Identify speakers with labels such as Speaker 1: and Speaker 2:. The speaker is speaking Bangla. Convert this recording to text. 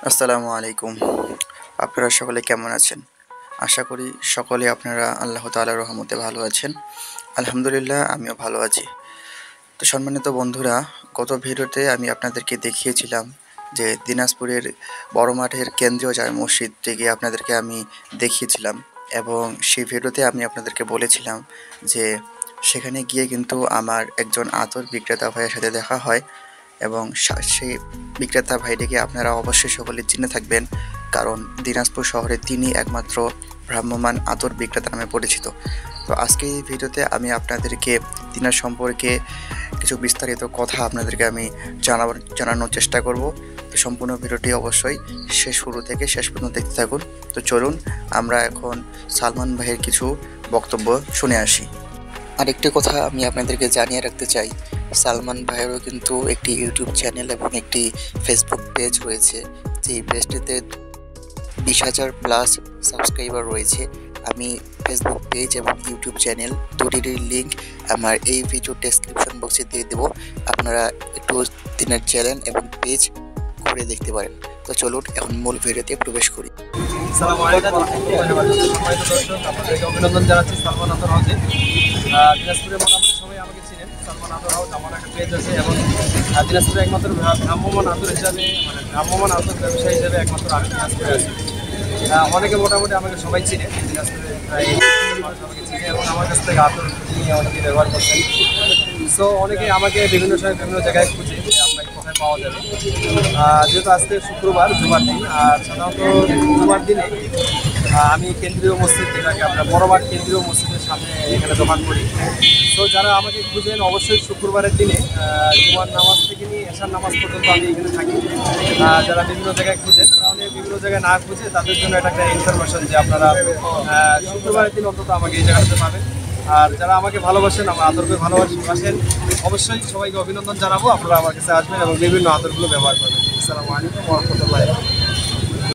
Speaker 1: আসসালামু আলাইকুম। আপনারা সকলে কেমন আছেন? আশা করি সকলে আপনারা আল্লাহ তাআলার রহমতে ভালো আছেন। আলহামদুলিল্লাহ আমিও ভালো আছি। তো সম্মানিত বন্ধুরা, গত ভিডিওতে আমি আপনাদেরকে দেখিয়েছিলাম যে দিনাজপুরের বড় মাঠের কেন্দ্রীয় জামে মসজিদটিকে আপনাদেরকে আমি দেখিয়েছিলাম এবং সেই ভিডিওতে আমি আপনাদেরকে বলেছিলাম যে সেখানে গিয়ে কিন্তু আমার একজন আতর বিক্রেতা ভাইয়ের সাথে দেখা হয় এবং সেই বিক্রেতা ভাইটিকে আপনারা অবশ্যই সকলে চিনে থাকবেন, কারণ দিনাজপুর শহরে তিনি একমাত্র ভ্রাম্যমাণ আতর বিক্রেতা নামে পরিচিত। তো আজকে এই ভিডিওতে আমি আপনাদেরকে তিনার সম্পর্কে কিছু বিস্তারিত কথা আপনাদেরকে আমি জানানোর চেষ্টা করব। তো সম্পূর্ণ ভিডিওটি অবশ্যই শুরু থেকে শেষ পর্যন্ত দেখতে থাকুন। তো চলুন আমরা এখন সালমান ভাইয়ের কিছু বক্তব্য শুনে আসি। আরেকটি কথা আমি আপনাদেরকে জানিয়ে রাখতে চাই, সালমান ভাইয়েরও কিন্তু একটি ইউটিউব চ্যানেল এবং একটি ফেসবুক পেজ রয়েছে। যেই পেজটিতে 20,000+ সাবস্ক্রাইবার রয়েছে। আমি ফেসবুক পেজ এবং ইউটিউব চ্যানেল দুটিরই লিঙ্ক আমার এই ভিডিও ডেসক্রিপশন বক্সে দিয়ে দেবো। আপনারা একটু তিনার চ্যানেল এবং পেজ ঘুরে দেখতে পারেন। তো চলুন এখন মূল ভিডিওতে প্রবেশ করি।
Speaker 2: আসসালামু আলাইকুম ওয়া রাহমাতুল্লাহি ওয়া বারাকাতুহু। সম্মানিত দর্শক, আপনাদেরকে অভিনন্দন জানাচ্ছি সালমান আতর হাউসে। দিনাজপুরে মোটামুটি সবাই আমাকে চিনেন। সালমান আতর হাউস আমার একটা পেজ আছে এবং দিনাজপুরে একমাত্র ভ্রাম্যমাণ আতর হিসাবে, ভ্রাম্যমাণ আতর ব্যবসায়ী হিসেবে একমাত্র আমি দিনাজপুরে আছি। অনেকে মোটামুটি আমাকে সবাই চিনে, দিনাজপুরে প্রায় মানুষ আমাকে চিনে এবং আমার কাছ থেকে আতর নিয়ে অনেকে ব্যবহার করছেন। সো অনেকে আমাকে বিভিন্ন সময় বিভিন্ন জায়গায় খুঁজে যে আপনাকে কোথায় পাওয়া যাবে। যেহেতু আজকে শুক্রবার, জুমার দিন, আর সাধারণত জুমার দিনে আমি কেন্দ্রীয় মসজিদ, যেটাকে আমরা বড়মাঠ কেন্দ্রীয় মসজিদের সামনে এখানে দোকান করি। সো যারা আমাকে খুঁজেন অবশ্যই শুক্রবারের দিনে জুমার নামাজ থেকে নিয়ে এশার নামাজ পর্যন্ত আমি এখানে থাকি। যারা বিভিন্ন জায়গায় খুঁজেন, তাহলে বিভিন্ন জায়গায় না খুঁজে তাদের জন্য এটা একটা ইনফরমেশন যে আপনারা শুক্রবারের দিন অন্তত আমাকে এই জায়গাটাতে পাবেন। আর যারা আমাকে ভালোবাসেন, আমার আতরকে ভালোবাসেন, অবশ্যই সবাইকে অভিনন্দন জানাবো। আপনারা আমার কাছে আসবেন এবং বিভিন্ন আতরগুলো ব্যবহার করবেন। আসসালামু আলাইকুম ওয়া রাহমাতুল্লাহি ওয়া বারাকাতুহু।